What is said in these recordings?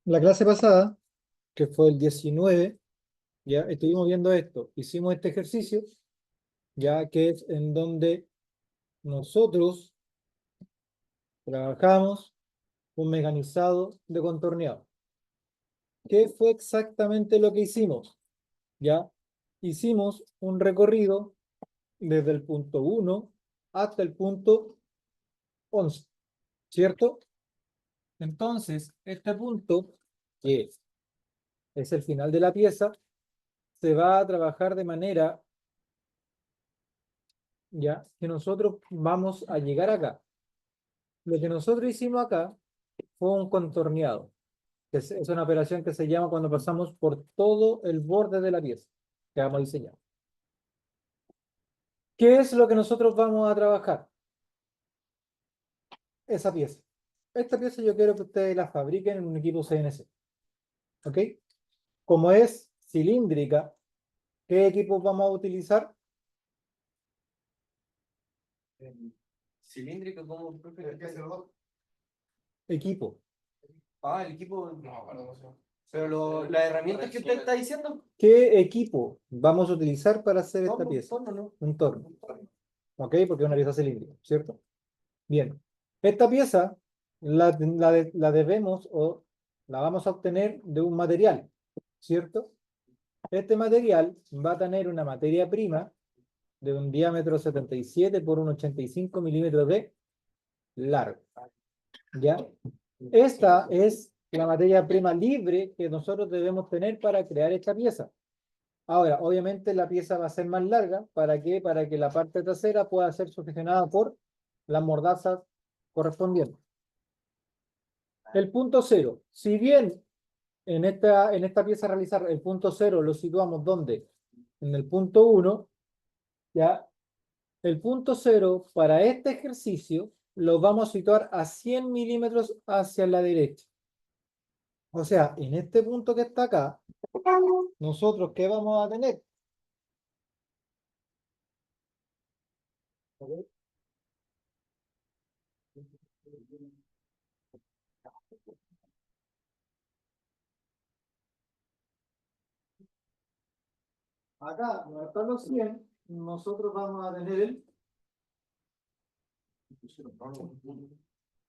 La clase pasada, que fue el 19, ya estuvimos viendo esto. Hicimos este ejercicio, ya que es en donde nosotros trabajamos un mecanizado de contorneado. ¿Qué fue exactamente lo que hicimos? Ya hicimos un recorrido desde el punto 1 hasta el punto 11, ¿cierto? Entonces, este punto, que es el final de la pieza, se va a trabajar de manera, ya, que nosotros vamos a llegar acá. Lo que nosotros hicimos acá fue un contorneado, que es una operación que se llama cuando pasamos por todo el borde de la pieza que vamos a diseñar. ¿Qué es lo que nosotros vamos a trabajar? Esa pieza. Esta pieza yo quiero que ustedes la fabriquen en un equipo CNC. ¿Ok? Como es cilíndrica, ¿qué equipos vamos a utilizar? Cilíndrico como profe. Equipo. El equipo. No, perdón. Pero las herramientas que usted está diciendo. ¿Qué equipo vamos a utilizar para hacer esta pieza? Torno, ¿no? Un torno. ¿Ok? Porque es una pieza cilíndrica, ¿cierto? Bien. Esta pieza la debemos o la vamos a obtener de un material, ¿cierto? Este material va a tener una materia prima de un diámetro 77 por un 85 milímetros de largo. ¿Ya? Esta es la materia prima libre que nosotros debemos tener para crear esta pieza. Ahora, obviamente la pieza va a ser más larga. ¿Para qué? Para que la parte trasera pueda ser sujecionada por las mordazas correspondientes. El punto cero. Si bien en esta pieza a realizar el punto cero lo situamos ¿dónde? En el punto 1, ¿ya? El punto cero para este ejercicio lo vamos a situar a 100 milímetros hacia la derecha. O sea, en este punto que está acá, nosotros, ¿qué vamos a tener? ¿Ok? Acá, donde están los 100, nosotros vamos a tener el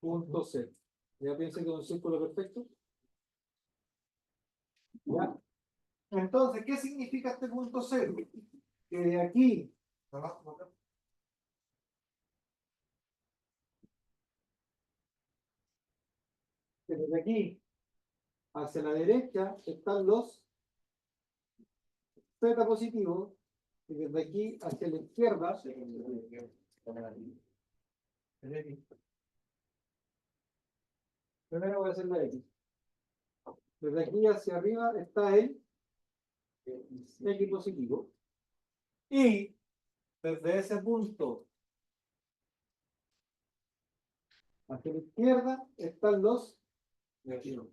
punto cero. ¿Ya piensa que es un círculo perfecto? ¿Ya? Entonces, ¿qué significa este punto cero? Que de aquí, que desde aquí hacia la derecha están los Z positivos, y desde aquí hacia la izquierda, primero voy a hacer la X. Desde aquí hacia arriba está el X positivo. Y desde ese punto hacia la izquierda están los negativos.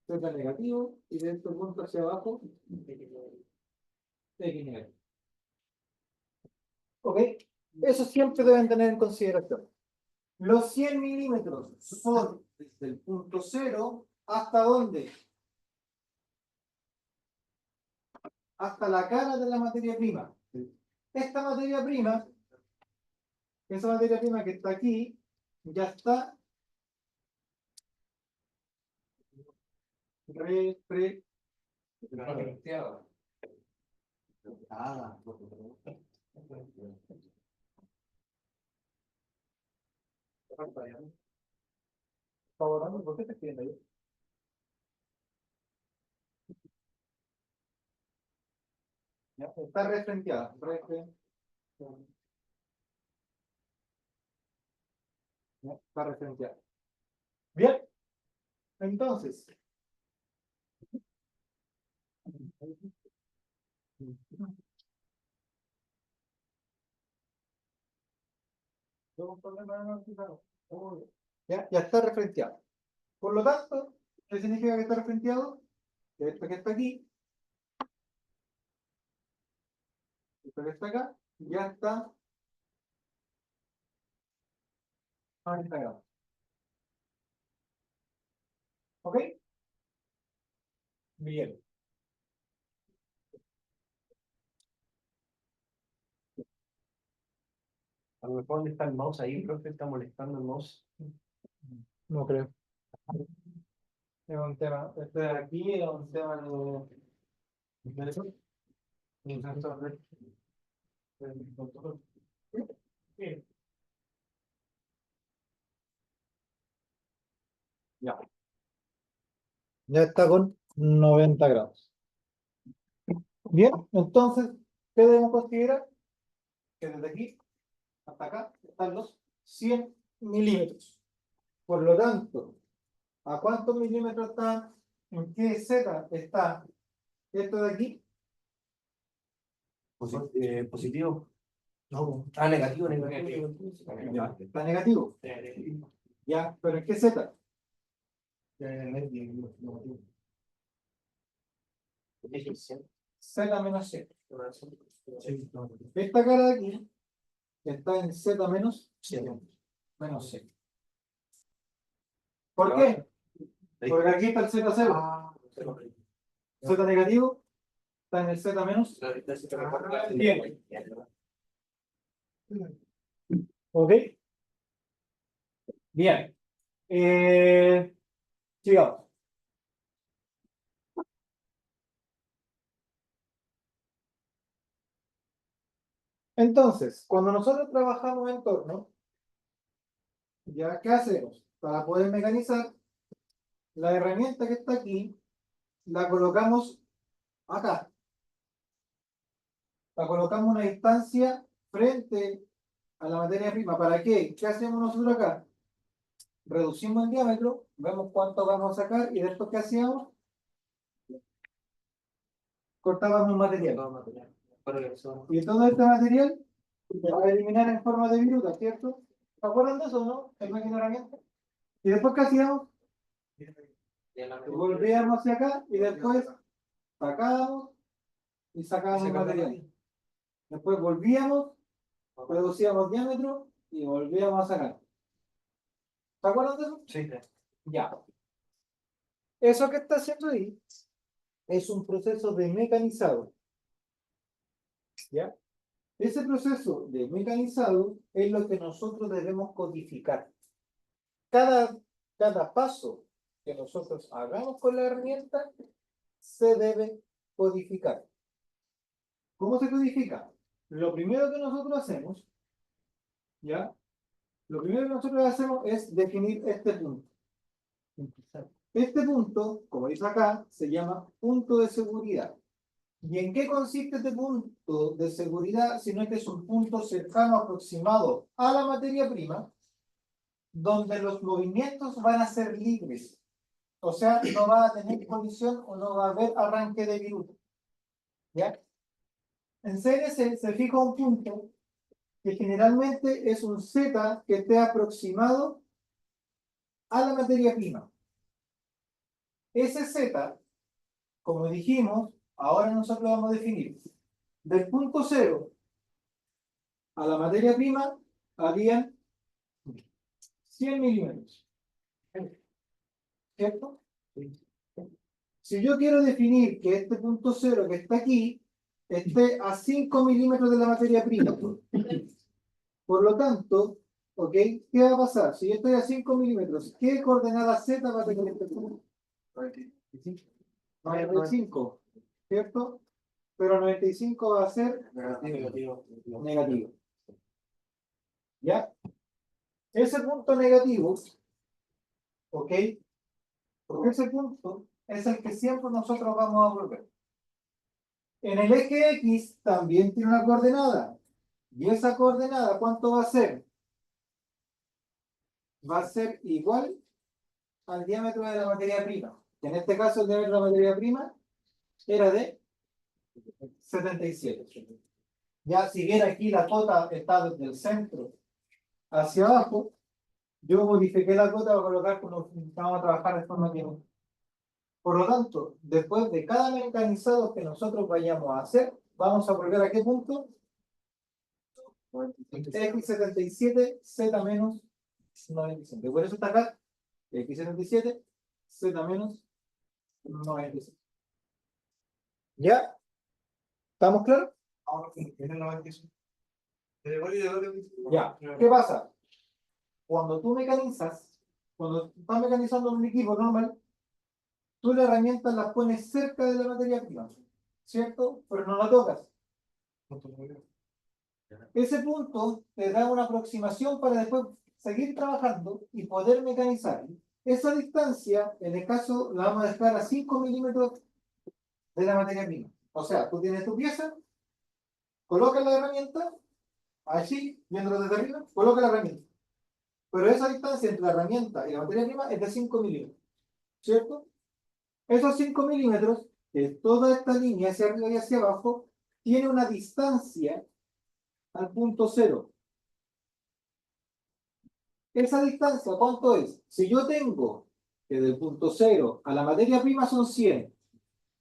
Z negativo y de este punto hacia abajo X negativo. ¿Ok? Eso siempre deben tener en consideración. Los 100 milímetros son desde el punto cero hasta dónde? Hasta la cara de la materia prima. Esta materia prima, esa materia prima que está aquí, ya está referenciada. ¿Por qué te escribiendo ahí? ¿Ya? Está referenciada. ¿Ya? Está referenciada. Bien, entonces. Ya está referenciado. Por lo tanto, ¿qué significa que está referenciado? Que esto que está aquí, esto que está acá, ya está integrado. ¿Ok? Bien. A lo mejor ¿dónde está el mouse ahí? Profe, está molestando el mouse. No creo. Es un tema, este de aquí es un tema de eso. Un sensor de control. Bien. Ya. Ya está con 90 grados. Bien, entonces, ¿qué debemos considerar? Que desde aquí hasta acá están los 100 milímetros. Por lo tanto, ¿a cuántos milímetros está? ¿En qué Z está esto de aquí? Positivo. No, Ah, negativo, negativo. ya, está negativo. Ya, pero ¿en qué Z? Z menos 100. Esta cara de aquí está en Z menos 100. Menos 100. ¿Por qué? Porque aquí está el Z0. Z negativo está en el Z menos. Bien. ¿Ok? Bien. Sigamos. Entonces, cuando nosotros trabajamos en torno, ¿ya qué hacemos? Para poder mecanizar, la herramienta que está aquí, la colocamos acá. La colocamos a una distancia frente a la materia prima. ¿Para qué? ¿Qué hacemos nosotros acá? Reducimos el diámetro, vemos cuánto vamos a sacar y después ¿qué hacíamos? Cortábamos el material. Y todo este material se va a eliminar en forma de viruta, ¿cierto? ¿Se acuerdan de eso, no? El máquina herramienta. Y después ¿qué hacíamos? Volvíamos hacia acá y después sacábamos y sacábamos el material. Después volvíamos, reducíamos diámetro y volvíamos a sacar. ¿Se acuerdan de eso? Sí. Ya. Eso que está haciendo ahí es un proceso de mecanizado. ¿Ya? Ese proceso de mecanizado es lo que nosotros debemos codificar. Cada paso que nosotros hagamos con la herramienta se debe codificar. ¿Cómo se codifica? Lo primero que nosotros hacemos, ¿ya? Lo primero que nosotros hacemos es definir este punto. Este punto, como dice acá, se llama punto de seguridad. ¿Y en qué consiste este punto de seguridad? Sino que es un punto cercano aproximado a la materia prima, donde los movimientos van a ser libres. O sea, no va a tener colisión o no va a haber arranque de viruta. ¿Ya? En CNC se fija un punto que generalmente es un Z que esté aproximado a la materia prima. Ese Z, como dijimos, ahora nosotros vamos a definir del punto cero a la materia prima habían 100 milímetros. ¿Cierto? Si yo quiero definir que este punto cero que está aquí esté a 5 milímetros de la materia prima, por lo tanto, ¿ok? ¿Qué va a pasar? Si yo estoy a 5 milímetros, ¿qué coordenada Z va a tener este punto? 95, ¿cierto? Pero 95 va a ser negativo. ¿Ya? Ese punto negativo, ¿ok? Porque ese punto es el que siempre nosotros vamos a volver. En el eje X también tiene una coordenada. ¿Y esa coordenada cuánto va a ser? Va a ser igual al diámetro de la materia prima. En este caso el diámetro de la materia prima era de 77. Ya si bien aquí la cota está desde el centro hacia abajo, yo modifiqué la cota para colocar como vamos a trabajar de forma que. Por lo tanto, después de cada mecanizado que nosotros vayamos a hacer, vamos a volver a qué punto? X77, Z menos 95. Por eso está acá, X77, Z menos 95. ¿Ya? ¿Estamos claros? Ahora sí, es el 95. Ya. ¿Qué pasa? Cuando tú mecanizas, cuando estás mecanizando un equipo normal, tú la herramienta la pones cerca de la materia prima, ¿cierto? Pero no la tocas. Ese punto te da una aproximación para después seguir trabajando y poder mecanizar. Esa distancia, en el caso, la vamos a dejar a 5 milímetros de la materia prima. O sea, tú tienes tu pieza, colocas la herramienta, allí, viéndolo desde arriba, coloca la herramienta. Pero esa distancia entre la herramienta y la materia prima es de 5 milímetros, ¿cierto? Esos 5 milímetros, de toda esta línea hacia arriba y hacia abajo, tiene una distancia al punto cero. Esa distancia, ¿cuánto es? Si yo tengo que del punto cero a la materia prima son 100,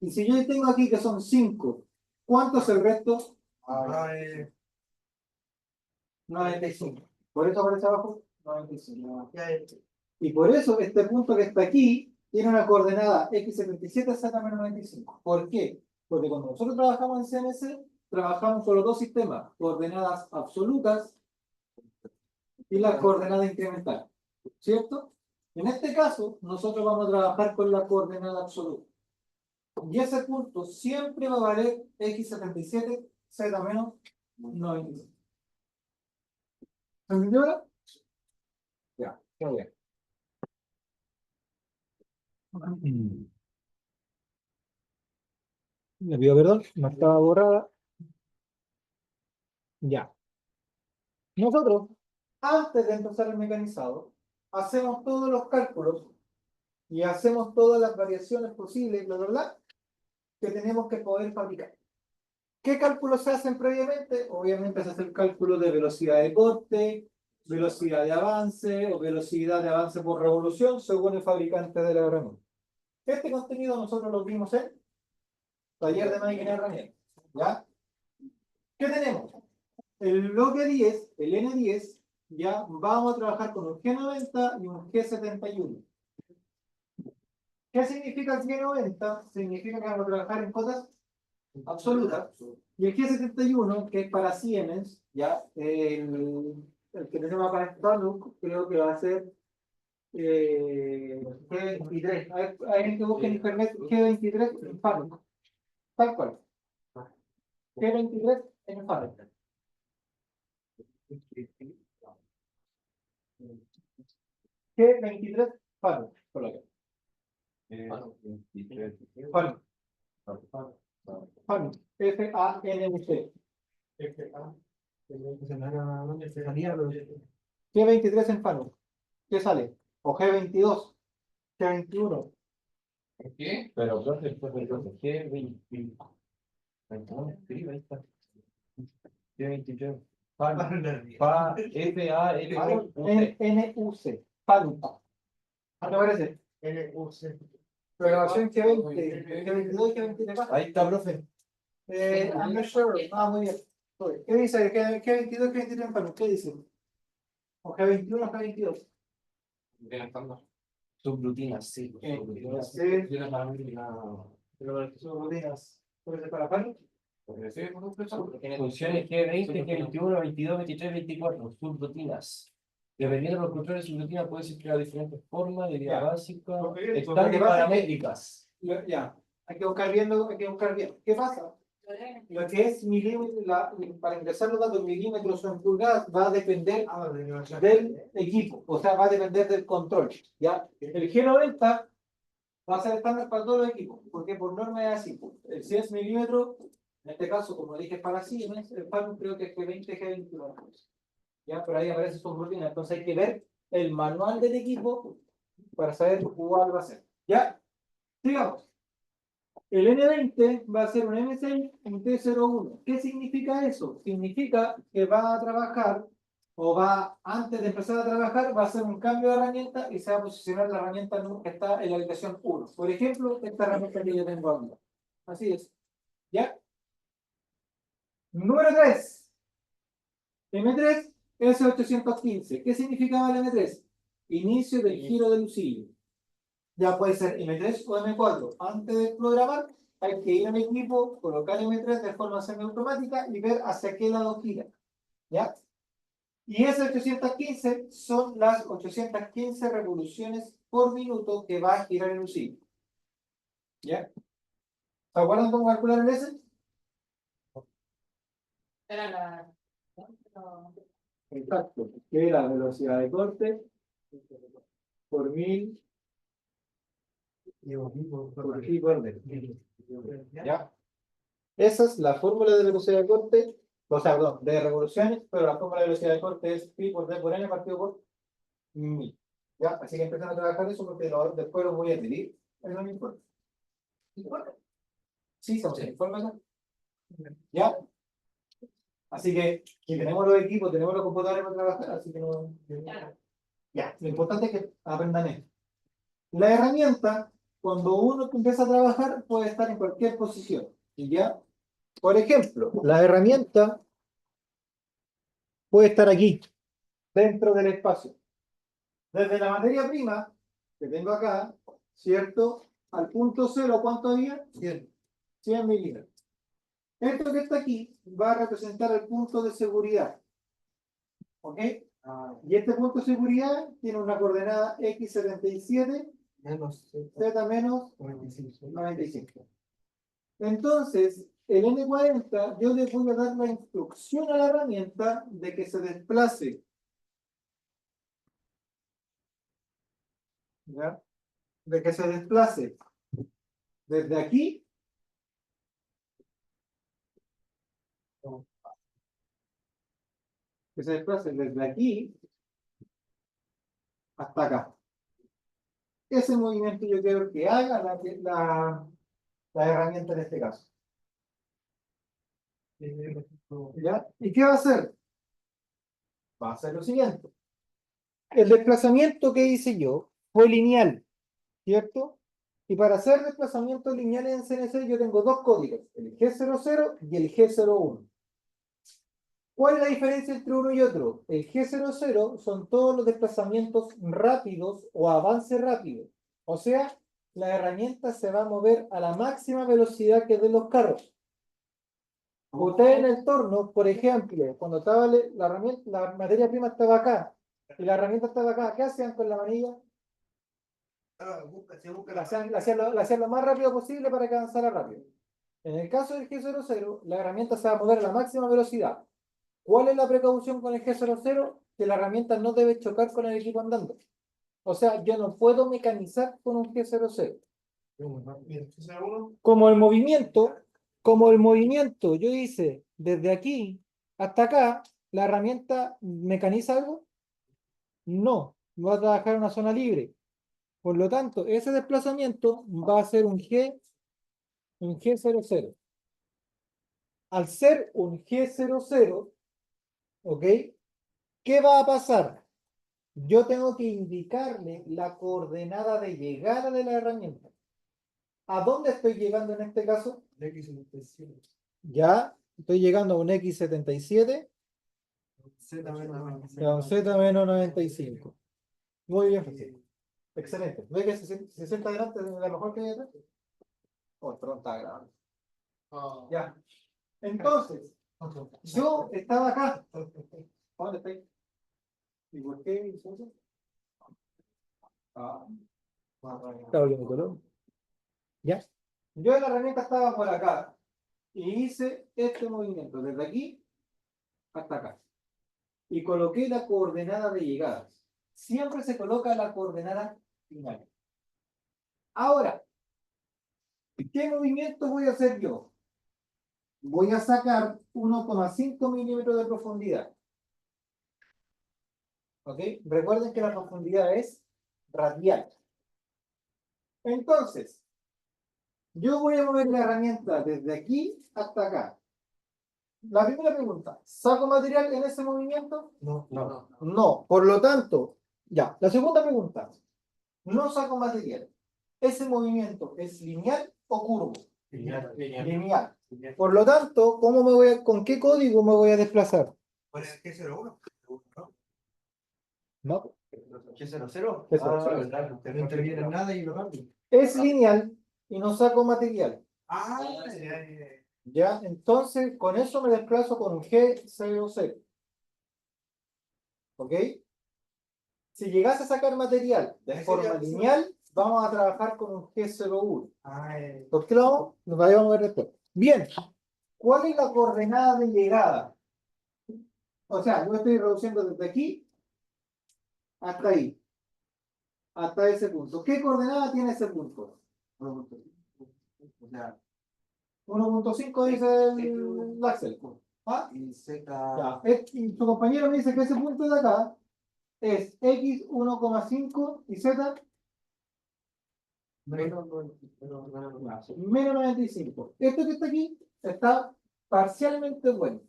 y si yo tengo aquí que son 5, ¿cuánto es el resto? 95. Por eso aparece abajo 95. Y por eso este punto que está aquí tiene una coordenada x77 z-95. ¿Por qué? Porque cuando nosotros trabajamos en CNC, trabajamos con los dos sistemas, coordenadas absolutas y la coordenada incremental, ¿cierto? En este caso, nosotros vamos a trabajar con la coordenada absoluta. Y ese punto siempre va a valer x77 z-95. ¿Se entendió ahora? Ya, qué bien. Le pido perdón, no estaba borrada. Ya. Nosotros, antes de empezar el mecanizado, hacemos todos los cálculos y hacemos todas las variaciones posibles, bla, bla, bla, que tenemos que poder fabricar. ¿Qué cálculos se hacen previamente? Obviamente se hace el cálculo de velocidad de corte, velocidad de avance o velocidad de avance por revolución según el fabricante de la herramienta. Este contenido nosotros lo vimos en taller de máquina de herramientas. ¿Ya? ¿Qué tenemos? El bloque 10, el N10, ya vamos a trabajar con un G90 y un G71. ¿Qué significa el G90? Significa que vamos a trabajar en cosas absolutas. Y el G71, que es para Siemens, ya, el que tenemos acá en Fanuc, creo que va a ser G23. Hay que buscar en internet G23 en Fanuc. Tal cual. G23 en Fanuc. G23 Fanuc. Coloca. Fanuc. FANUC. F-A-N-U-C. G23 en FANUC. ¿Qué sale? O G22. G21. ¿Qué? Pero, profe, G20. Escribe, ahí está. G23. F-A-L-U-C. N-U-C. FANUC. ¿Qué te parece? N-U-C. Programación G20, G22 y G23. Ahí está, profe. I'm not sure. Ah, muy bien. ¿Qué dice? G22, G23 en FANUC. ¿Qué dice? O G21 o G22. Subrutinas, sí. Subrutinas. ¿Puede ser para FANUC? Funciones G20, G21, 22, 23, 24. Subrutinas. Dependiendo de los controles de subrutina, puede ser creado de diferentes formas, de vida básica, estándar y paramétricas. Ya, hay que buscar bien, hay que buscar bien. ¿Qué pasa? Lo que es milímetros, para ingresar los datos en milímetros o en pulgadas, va a depender del equipo, o sea, va a depender del control. ¿Ya? El G90 va a ser estándar para todos los equipos, porque por norma es así. El 100 milímetros, en este caso, como dije, para Siemens, el FANUC creo que es G20, G21. ¿Ya? Pero ahí aparece su rutina, entonces hay que ver el manual del equipo para saber cuál va a ser. ¿Ya? Sigamos. El N20 va a ser un M6, un T01. ¿Qué significa eso? Significa que va a trabajar, o va, antes de empezar a trabajar, va a hacer un cambio de herramienta y se va a posicionar la herramienta que está en la habitación 1. Por ejemplo, esta herramienta que yo tengo aquí. Así es. ¿Ya? Número 3. M3, S815. ¿Qué significaba el M3? Inicio del giro de Lucille. Ya puede ser M3 o M4. Antes de programar, hay que ir al equipo, colocar M3 de forma semiautomática y ver hacia qué lado gira. ¿Ya? Y esas 815 son las 815 revoluciones por minuto que va a girar en un ciclo. ¿Ya? ¿Se acuerdan cómo calcular el S? Era la. Exacto, que es la velocidad de corte por mil por pi por d. ¿Ya? Esa es la fórmula de velocidad de corte, o sea, perdón, de revoluciones, pero la fórmula de velocidad de corte es pi por d por n partido por mil. ¿Ya? Así que empiezan a trabajar eso porque después lo voy a pedir. ¿Es lo mismo? Sí, se informa acá. ¿Ya? Así que tenemos los equipos, tenemos los computadores para trabajar, así que no. Ya, lo importante es que aprendan esto. La herramienta, cuando uno empieza a trabajar, puede estar en cualquier posición. ¿Y ya? Por ejemplo, la herramienta puede estar aquí, dentro del espacio. Desde la materia prima, que tengo acá, ¿cierto? Al punto cero, ¿cuánto había? 100 milímetros. Esto que está aquí va a representar el punto de seguridad. ¿Ok? Y este punto de seguridad tiene una coordenada x77 z menos 95. Entonces, el N40, yo le voy a dar la instrucción a la herramienta de que se desplace. ¿Ya? De que se desplace desde aquí que se desplace desde aquí hasta acá. Ese movimiento yo quiero que haga la herramienta en este caso. ¿Ya? ¿Y qué va a hacer? Va a hacer lo siguiente. El desplazamiento que hice yo fue lineal, ¿cierto? Y para hacer desplazamientos lineales en CNC yo tengo dos códigos, el G00 y el G01. ¿Cuál es la diferencia entre uno y otro? El G00 son todos los desplazamientos rápidos o avance rápido. O sea, la herramienta se va a mover a la máxima velocidad que den los carros. Usted en el torno, por ejemplo, cuando estaba la materia prima estaba acá y la herramienta estaba acá, ¿qué hacían con la manilla? La hacían lo más rápido posible para que avanzara rápido. En el caso del G00, la herramienta se va a mover a la máxima velocidad. ¿Cuál es la precaución con el G00? Que la herramienta no debe chocar con el equipo andando. O sea, yo no puedo mecanizar con un G00. Como el movimiento, yo hice desde aquí hasta acá, ¿la herramienta mecaniza algo? No, va a trabajar en una zona libre. Por lo tanto, ese desplazamiento va a ser un G00. Al ser un G00, ¿ok? ¿Qué va a pasar? Yo tengo que indicarle la coordenada de llegada de la herramienta. ¿A dónde estoy llegando en este caso? X77. Ya, estoy llegando a un X77 Z menos y a un Z menos 95. Muy bien, Francisco. Excelente. ¿Ve que se sienta adelante de la mejor que hay atrás? Oh, perdón, está grabando. Ya. Entonces, yo estaba acá. ¿Dónde estoy? ¿Y por qué hizo eso? Está volviendo color. ¿Ya? Yo en la herramienta estaba por acá y hice este movimiento desde aquí hasta acá. Y coloqué la coordenada de llegada. Siempre se coloca la coordenada final. Ahora, ¿qué movimiento voy a hacer yo? Voy a sacar 1,5 milímetros de profundidad. ¿Ok? Recuerden que la profundidad es radial. Entonces, yo voy a mover la herramienta desde aquí hasta acá. La primera pregunta, ¿saco material en ese movimiento? No. No, por lo tanto, ya. La segunda pregunta, no saco material. ¿Ese movimiento es lineal o curvo? Lineal. Por lo tanto, ¿con qué código me voy a desplazar? ¿Cuál es el G01? No. G00. G00. No interviene en nada y lo cambio. Es lineal y no saco material. Ya, entonces con eso me desplazo con un G00. ¿Ok? Si llegase a sacar material de forma lineal, vamos a trabajar con un G01. ¿Por qué lo vamos? Nos vamos a ver después. Bien, ¿cuál es la coordenada de llegada? O sea, yo estoy reduciendo desde aquí hasta ahí, hasta ese punto. ¿Qué coordenada tiene ese punto? O sea, 1.5 dice el Axel. ¿Ah? Ya. Y su compañero me dice que ese punto de acá es X 1,5 y Z menos 95. Esto que está aquí está parcialmente bueno.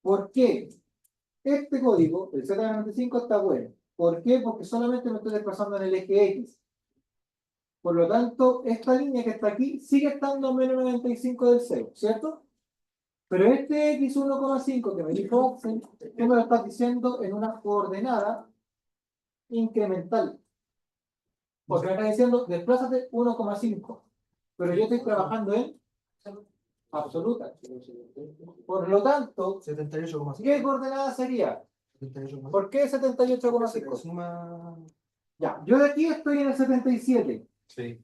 ¿Por qué? Este código, el Z95, está bueno. ¿Por qué? Porque solamente me estoy desplazando en el eje X. Por lo tanto, esta línea que está aquí sigue estando a menos 95 del cero, ¿cierto? Pero este X 1,5 que me dijo Axel, tú me lo estás diciendo en una coordenada incremental. Porque me está diciendo, desplázate 1,5. Pero yo estoy trabajando en absoluta. Por lo tanto, 78,5. ¿Qué coordenada sería? 78,5. ¿Por qué 78,5? Ya, yo de aquí estoy en el 77. Sí.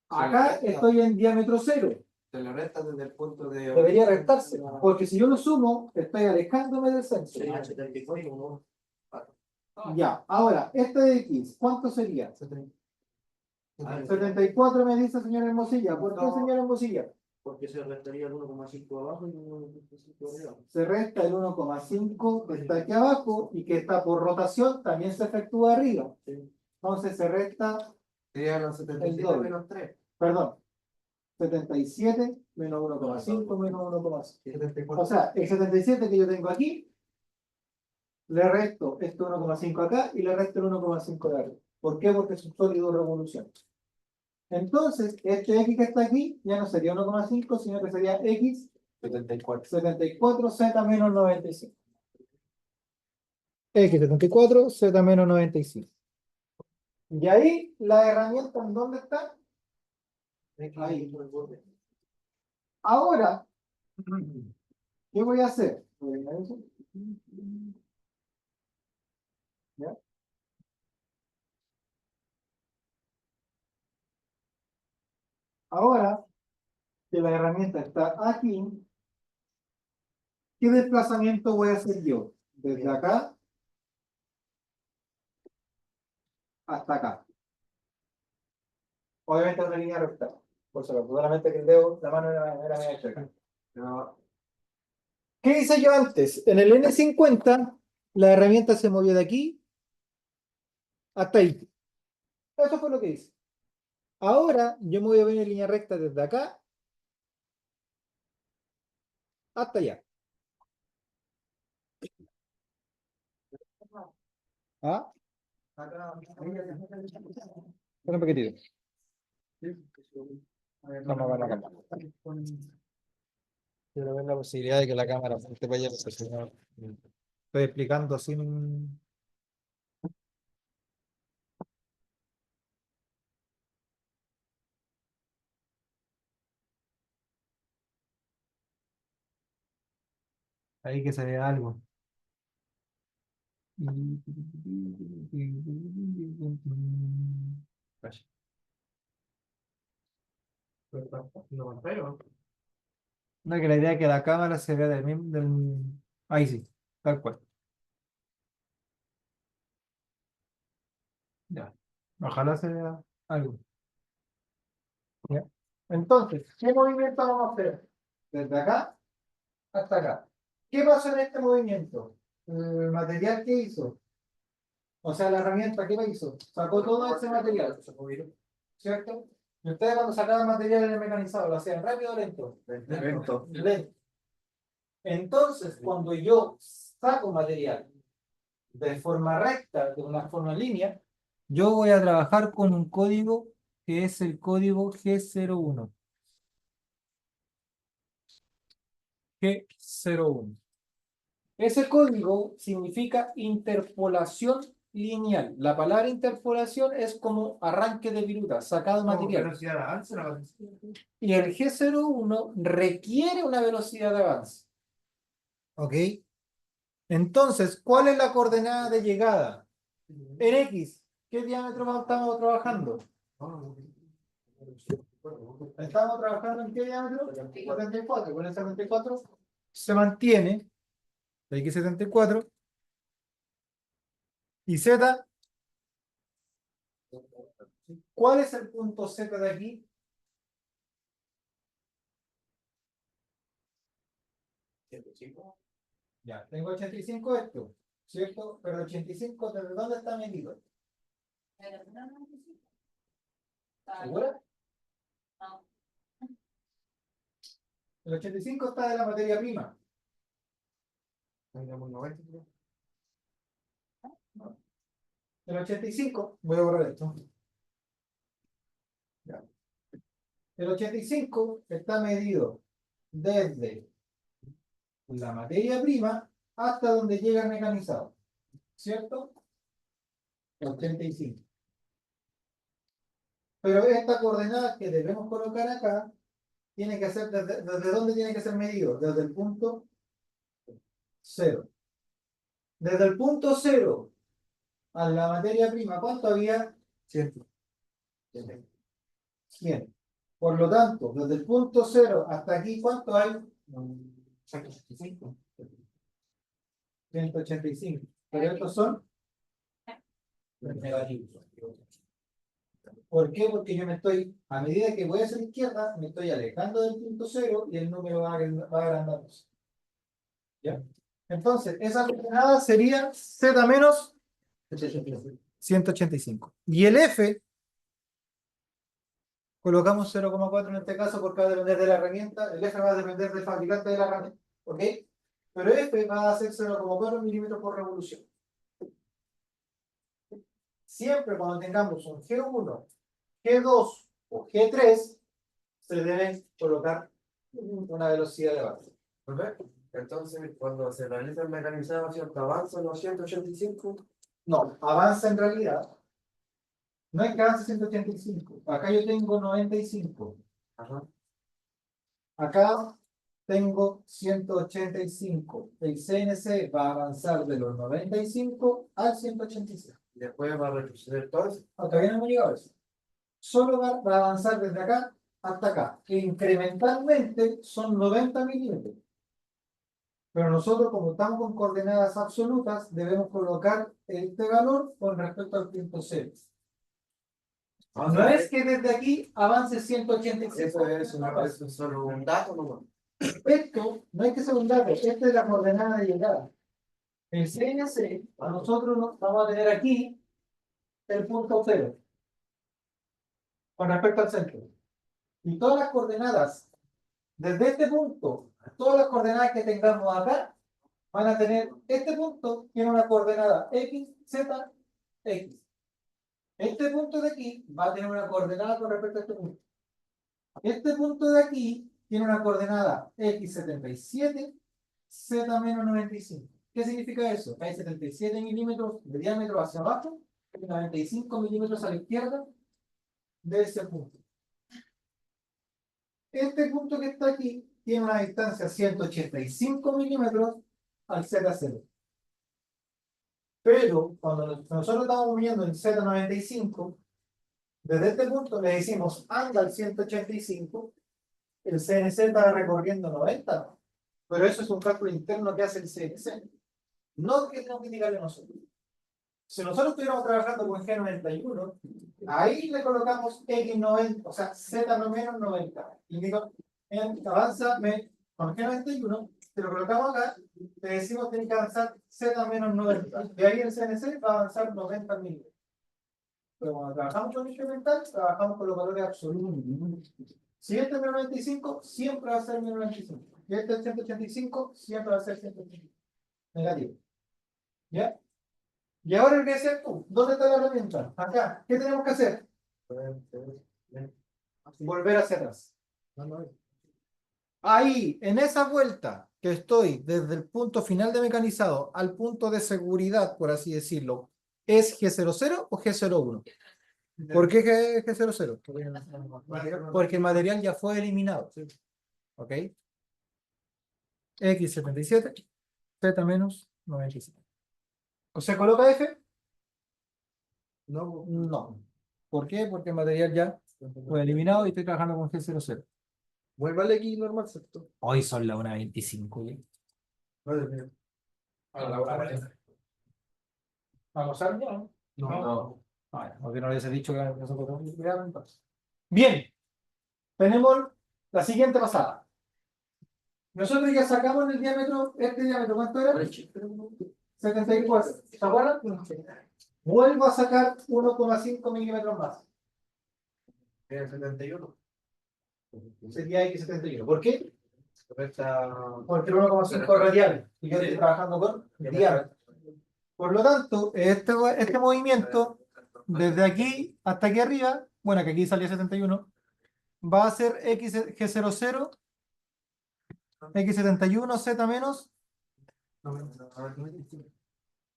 Acá estoy en diámetro 0. Se le resta desde el punto de... Debería restarse, porque si yo lo sumo, estoy alejándome del centro. Ya, ahora, este de X, ¿cuánto sería? 74 me dice señor Hermosilla. ¿Por qué, señor Hermosilla? Porque se restaría el 1,5 abajo y el 1,5 arriba. Se resta el 1,5 que está aquí abajo y que está por rotación, también se efectúa arriba. Entonces se resta Sería los 77 menos 3. Perdón, 77 menos 1,5 menos 1,5. O sea, el 77 que yo tengo aquí, le resto este 1,5 acá y le resto el 1,5 de arriba. ¿Por qué? Porque es un sólido de revolución. Entonces, este X que está aquí ya no sería 1,5, sino que sería X 74 Z menos 95. X 74, Z menos 95. Y ahí la herramienta, ¿en dónde está? Ahí. Ahora, ¿qué voy a hacer? ¿Ya? Ahora que la herramienta está aquí, ¿qué desplazamiento voy a hacer yo? Desde acá hasta acá. Obviamente es una línea recta. Por supuesto, solamente que el dedo, la mano era media chueca. Pero, ¿qué hice yo antes? En el N50, la herramienta se movió de aquí hasta ahí. Eso fue lo que hice. Ahora yo me voy a ver en línea recta desde acá hasta allá. ¿Ah? Un poquitito. Vamos a ver la cámara. Quiero ver la posibilidad de que la cámara apunte para allá, porque si no, estoy explicando sin. Ahí que se vea algo. No, que la idea es que la cámara se vea Ahí sí, tal cual. Ya. Ojalá se vea algo. ¿Ya? Entonces, ¿qué movimiento vamos a hacer? Desde acá hasta acá. ¿Qué pasó en este movimiento? El material que hizo. O sea, la herramienta que hizo. Sacó todo ese material. ¿Cierto? Y ustedes cuando sacaban material en el mecanizado, ¿lo hacían rápido o lento? Lento. Lento. Entonces, cuando yo saco material de forma recta, de una forma línea, yo voy a trabajar con un código que es el código G01. G01. Ese código significa interpolación lineal. La palabra interpolación es como arranque de viruta, sacado material. Velocidad de avance, ¿no? Y el G01 requiere una velocidad de avance. ¿Ok? Entonces, ¿cuál es la coordenada de llegada? En X, ¿qué diámetro estamos trabajando? ¿Estamos trabajando en qué diámetro? 74. Con el 74 se mantiene la X74 y Z. ¿Cuál es el punto Z de aquí? Ya, tengo 85 esto, ¿cierto? Pero 85, ¿desde dónde está medido? ¿Segura? El 85 está de la materia prima. El 85, voy a borrar esto. Ya. El 85 está medido desde la materia prima hasta donde llega el mecanizado, ¿cierto? 85. Pero esta coordenada que debemos colocar acá tiene que ser desde dónde tiene que ser medido, desde el punto 0. Desde el punto 0 a la materia prima, ¿cuánto había? 100. 100. Por lo tanto, desde el punto 0 hasta aquí, ¿cuánto hay? 185. 185. Pero estos son negativos. ¿Por qué? Porque yo me estoy, a medida que voy hacia la izquierda, me estoy alejando del punto 0 y el número va agrandándose. ¿Ya? Entonces, esa coordenada sería Z menos 185. Y el F, colocamos 0,4 en este caso porque va a depender de la herramienta. El F va a depender del fabricante de la herramienta. ¿Ok? Pero F va a ser 0,4 milímetros por revolución. Siempre cuando tengamos un G1, G2 o G3, se debe colocar una velocidad de avance. Perfecto. Entonces, cuando se realiza el mecanizado, ¿cierto? ¿Avanza los 185? No, avanza en realidad. No es que avance 185. Acá yo tengo 95. Ajá. Acá tengo 185. El CNC va a avanzar de los 95 al 185. Y después va a retroceder todo eso. Todavía no hemos llegado a eso. Solo va a avanzar desde acá hasta acá, que incrementalmente son 90 milímetros. Pero nosotros, como estamos con coordenadas absolutas, debemos colocar este valor con respecto al punto 0. No es que desde aquí avance 185. Eso es solo un dato, ¿no? Esto no hay que ser un dato, esta es la coordenada de llegada. El CNC, a nosotros vamos a tener aquí el punto 0 con respecto al centro. Y todas las coordenadas, desde este punto, todas las coordenadas que tengamos acá, van a tener, este punto tiene una coordenada X, Z, X. Este punto de aquí va a tener una coordenada con respecto a este punto. Este punto de aquí tiene una coordenada X77, Z menos 95. ¿Qué significa eso? Hay 77 milímetros de diámetro hacia abajo y 95 milímetros a la izquierda de ese punto. Este punto que está aquí tiene una distancia 185 milímetros al Z0. Pero cuando nosotros estamos midiendo el Z95, desde este punto le decimos anda al 185, el CNC está recorriendo 90. Pero eso es un cálculo interno que hace el CNC. No que tenemos que indicarle nosotros. Si nosotros estuviéramos trabajando con G91, ahí le colocamos X90, o sea, Z no menos 90. Y digo, avanza con G91, te lo colocamos acá, te decimos que tiene que avanzar Z menos 90. De ahí el CNC va a avanzar 90 milímetros. Pero cuando trabajamos con incremental, trabajamos con los valores absolutos. Si este es 95, siempre va a ser 95. Y este es 185, siempre va a ser 185. Negativo. ¿Ya? Y ahora ¿qué hacer tú? ¿Dónde está la herramienta? Acá. ¿Qué tenemos que hacer? Volver hacia atrás. Ahí, en esa vuelta que estoy desde el punto final de mecanizado al punto de seguridad, por así decirlo, ¿Es G00 o G01? ¿Por qué G00? Porque el material ya fue eliminado. ¿Ok? X77, Z menos 97. ¿O se coloca F? No. ¿Por qué? Porque el material ya fue eliminado y estoy trabajando con G00. Vuelve al X normal, ¿cierto? Hoy son las 1:25. Madre mía. ¿Vamos a ya? No. Porque no les he dicho que nosotros entonces. Bien, tenemos la siguiente pasada. Nosotros ya sacamos el diámetro, este diámetro, ¿cuánto era? 74. ¿Se acuerdan? Vuelvo a sacar 1,5 milímetros más. Era 71. Sería X71. ¿Por qué? Esta... Porque el 1,5 radial. Y yo estoy trabajando con diámetro. Por lo tanto, este movimiento, desde aquí hasta aquí arriba, bueno, que aquí salía 71, va a ser G00, X71, Z menos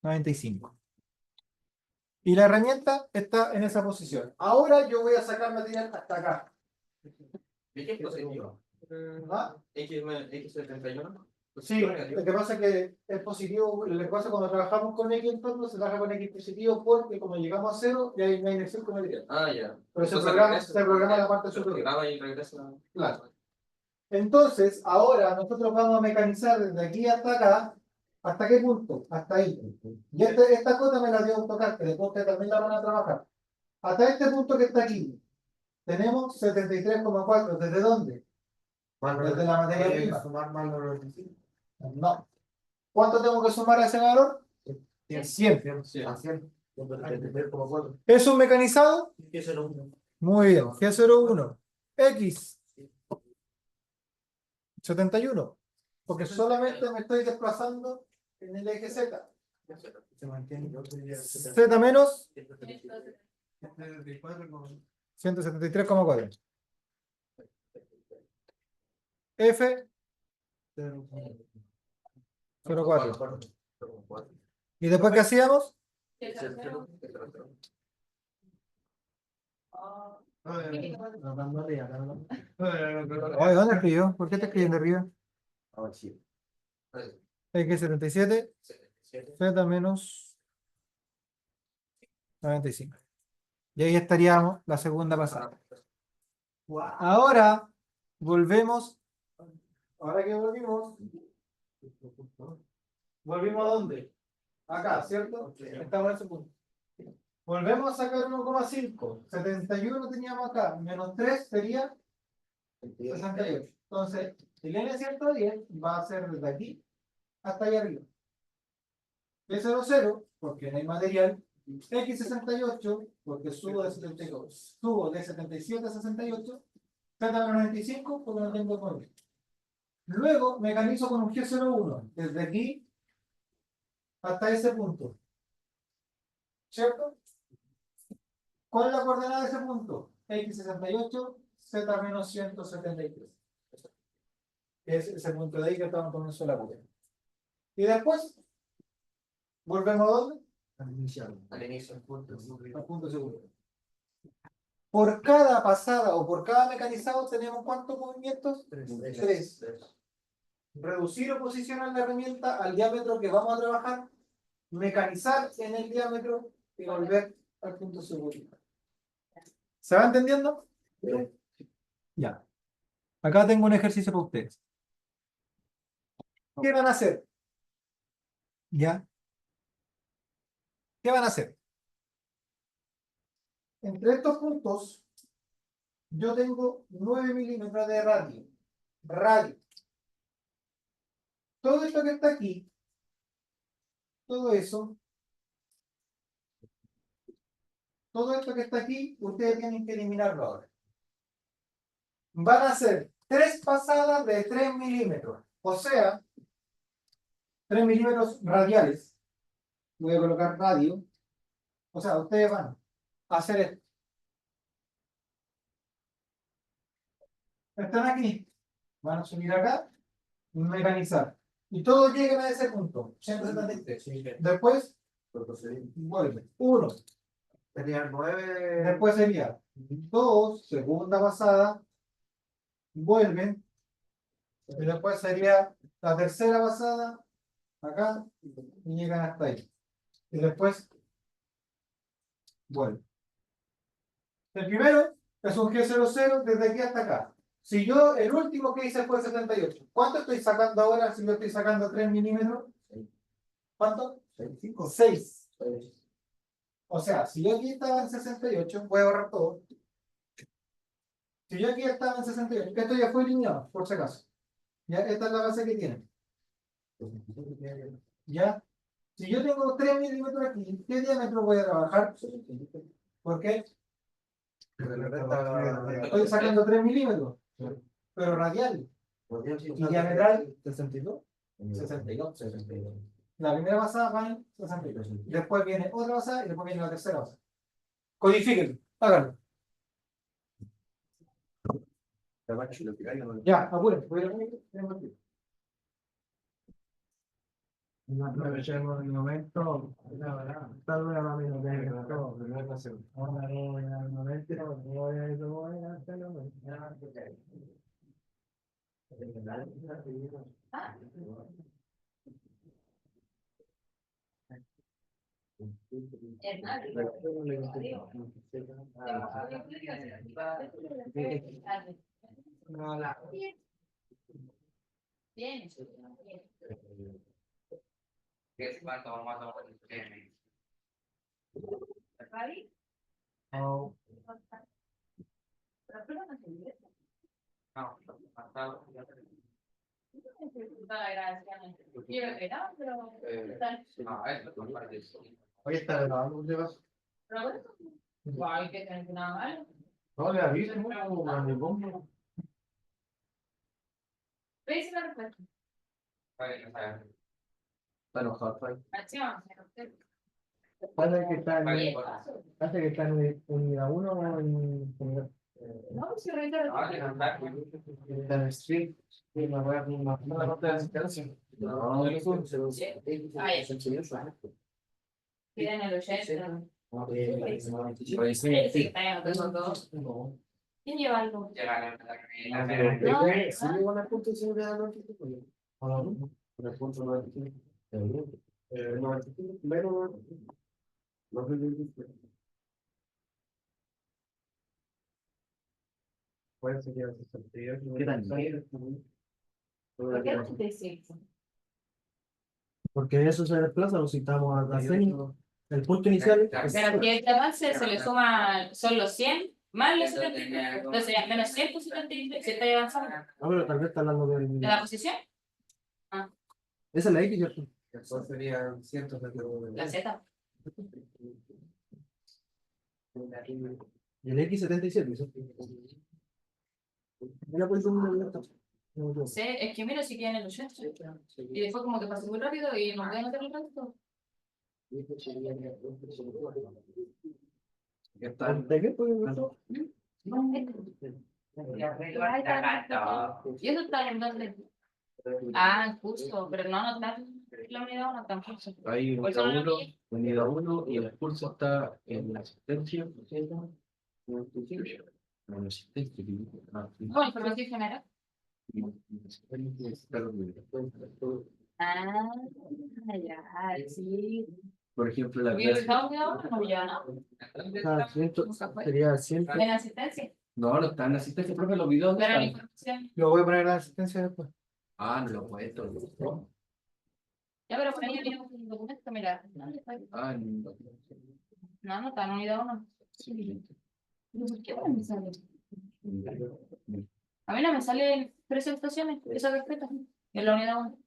95. Y la herramienta está en esa posición. Ahora yo voy a sacar material hasta acá. ¿Y qué es positivo? ¿Ah? X71. Sí, lo que pasa es que es positivo, lo que pasa cuando trabajamos con X entorno se trabaja con X positivo porque como llegamos a cero ya hay una inercia con material. Ah, ya. Pero Entonces se programa la parte superior. Programa y regresa. Claro. Entonces, ahora nosotros vamos a mecanizar desde aquí hasta acá. ¿Hasta qué punto? Hasta ahí. Y esta cota me la dio AutoCAD, que después ustedes también la van a trabajar. Hasta este punto que está aquí, tenemos 73,4. ¿Desde dónde? Desde la materia prima. Sumar más los 95. No. ¿Cuánto tengo que sumar a ese valor? 100. A 100. 73,4. ¿Es un mecanizado? G01. Muy bien. G01. X. 71. Porque solamente me estoy desplazando en el eje Z. Se mantiene. Z menos 74,4. 173,4. F 0,4. ¿Y después qué hacíamos? Oye, ¿dónde escribió? ¿Por qué te escribiendo arriba? X77, Z menos 95. Y ahí estaríamos la segunda pasada. Ahora volvemos. Ahora que volvimos. ¿Volvimos a dónde? Acá, ¿cierto? Estamos en ese punto. Volvemos a sacar 1,5. 71 teníamos acá. Menos 3 sería 68. Entonces, el n 110 va a ser desde aquí hasta allá arriba. P00, porque no hay material. X68, porque subo de 72. Subo de 77 a 68. Z95, porque no tengo móvil. Luego mecanizo con un G01, desde aquí hasta ese punto. ¿Cierto? ¿Cuál es la coordenada de ese punto? X68, Z menos 173. Es ese punto de ahí que estamos con un sola bola. Y después, ¿volvemos a dónde? Al inicio. Al punto seguro. Por cada pasada o por cada mecanizado tenemos ¿cuántos movimientos? 3. Reducir o posicionar la herramienta al diámetro que vamos a trabajar, mecanizar en el diámetro y volver al punto seguro. ¿Se va entendiendo? Ya. Acá tengo un ejercicio para ustedes. ¿Qué van a hacer? ¿Ya? ¿Qué van a hacer? Entre estos puntos, yo tengo 9 milímetros de radio. Radio. Todo esto que está aquí, todo eso, todo esto que está aquí, ustedes tienen que eliminarlo ahora. Van a ser 3 pasadas de 3 milímetros. O sea, 3 milímetros radiales. Voy a colocar radio. O sea, ustedes van a hacer esto. Están aquí. Van a subir acá, mecanizar. Y todos llegan a ese punto. 173. Después Vuelve. 1. Sería 9. Después sería 2, segunda pasada. Vuelven. Y después sería la tercera pasada. Acá. Y llegan hasta ahí. Y después vuelven. El primero es un G00 desde aquí hasta acá. Si yo, el último que hice fue 78. ¿Cuánto estoy sacando ahora si yo estoy sacando 3 milímetros? ¿Cuánto? 6. O sea, si yo aquí estaba en 68, voy a borrar todo. Si yo aquí estaba en 68, esto ya fue eliminado, por si acaso. Ya, esta es la base que tiene. Ya. Si yo tengo 3 milímetros aquí, ¿qué diámetro voy a trabajar? ¿Por qué? Estoy sacando 3 milímetros, pero radial. ¿Y diametral? 62. 62. La primera pasada va en 62. Después viene otra pasada y después viene la tercera pasada. Codifíquenlo, háganlo. Ya, apúrense. No aprovechemos el momento. Está dura mami, no tiene que ver. Oye, está grabando, ¿qué vas? No le avisen, no le pongo. Está enojado, Pasa que está en unidad 1 o en está en street. Y me voy a la nota de asistencia. No, Piden el 80. ¿Quién lleva algo? ¿Por qué no te dice? Porque eso se desplaza, lo citamos a la serie. El punto inicial es Pero que este avance se le suma, son los 100 más los 73. Entonces, ya menos 173 si está avanzando. no, pero tal vez está hablando ¿De de la posición? esa es la X, ¿cierto? Eso sería cientos de La Z. Y el X77, ¿sí? Mira, pues, No sé, es que mira si queda en el 80. Y después como que pasa muy rápido y no pueden hacer el resto. ¿De qué fue? Y eso está en donde. Ah, en curso, pero no está la unidad 1 tan curso. Hay Por eso no lo unidad pillé. 1 y el curso está en la asistencia. En la asistencia. No, información general. Ah, ya, sí. Por ejemplo, la ¿Hubiera clase. estado unidad 1? No ya, ¿no? Sería 100. En asistencia. No, no está en asistencia, profe, los videos Pero la están. información. Lo voy a poner en la asistencia después. Ah, no lo puesto. ¿No? Ya, pero por ahí viene un documento, mira. Ah, no. No, no está en unidad 1. Sí. ¿Por qué ahora me sale? A mí no me salen presentaciones, esa carpeta. En la unidad 1.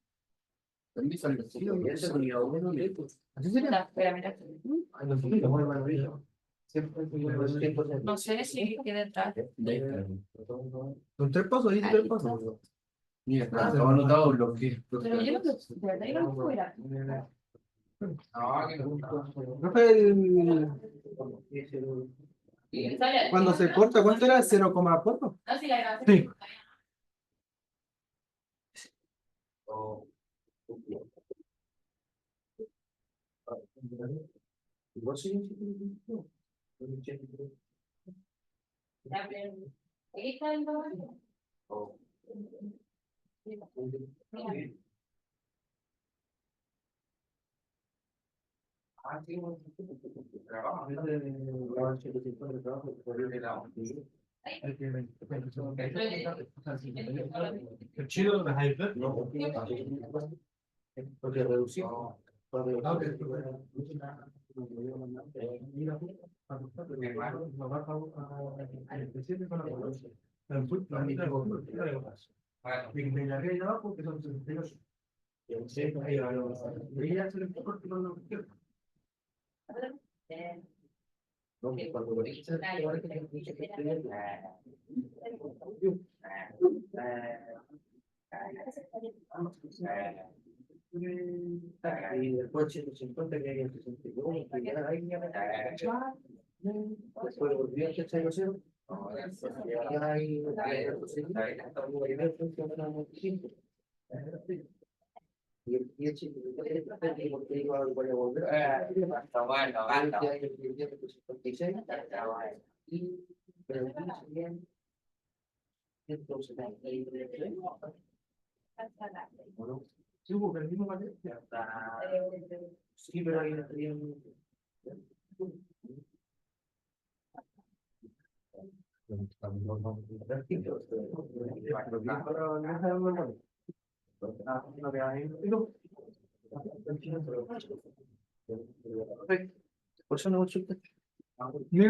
En mi salió. Sí, es unidad 1, Así sería. Espera, mira. No sé si queda atrás. Son 3 pasos, dice 3 pasos. Mira, está todo anotado lo que. Pero yo no lo de verdad, yo no lo fuera. Cuando se corta, ¿cuánto era? 0,4. No, si la grabé. Sí. Ya, pero, ahí está el número. Mira, El chido de las iPads. Porque reducimos. Y después 150 que hay en 61, que ya hay después volvió a 0. Ya hay y el chico porque iba a volver y pero bien entonces bueno sí hubo el mismo papel sí pero ahí no tenían por eso no consulta. Aquí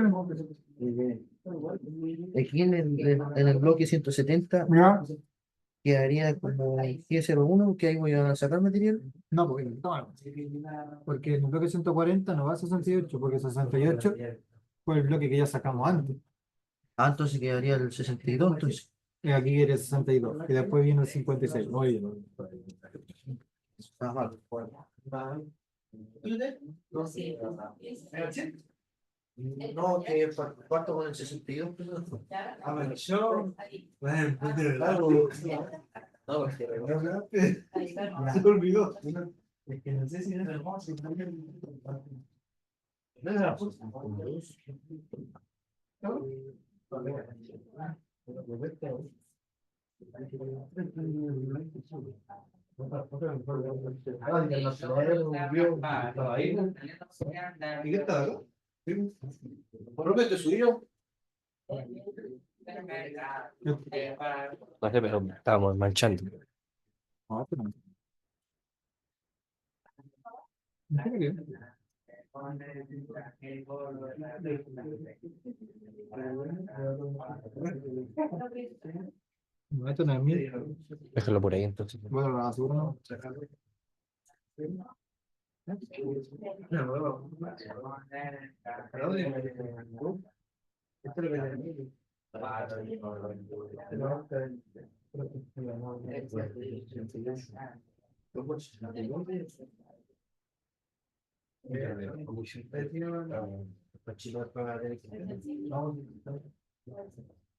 en el bloque 170 quedaría como G01, que ahí voy a sacar material. No, porque en el bloque 140 no va a 68, porque 68 fue el bloque que ya sacamos antes. Ah, entonces quedaría el 62, entonces. Y aquí quiere 62, y después viene el 56. Muy bien. Ah, vale. No, que parto con el 62. No, se me olvidó. Es que no sé si es hermoso. ¿Prometo suyo? No sé, pero estábamos manchando. No, esto no es mío. Déjalo por ahí entonces. Bueno, la basura no.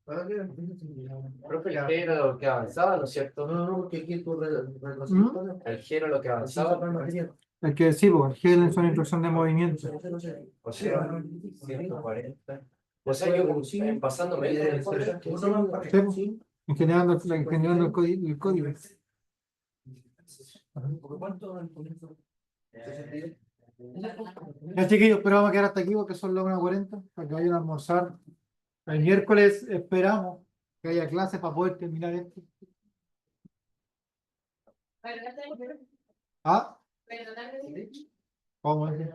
Profe, el género lo que avanzaba, ¿no es cierto? No, porque aquí tú El género lo que avanzaba. El que sí, pues, el GL es una instrucción de movimiento. O sea, 140. O sea, yo pasando medio del Sí, pues, generando el código. Ya, chiquillos, pero vamos a quedar hasta aquí porque son las 1:40 para que vayan a almorzar. El miércoles esperamos que haya clases para poder terminar esto. Ah, ¿cómo es?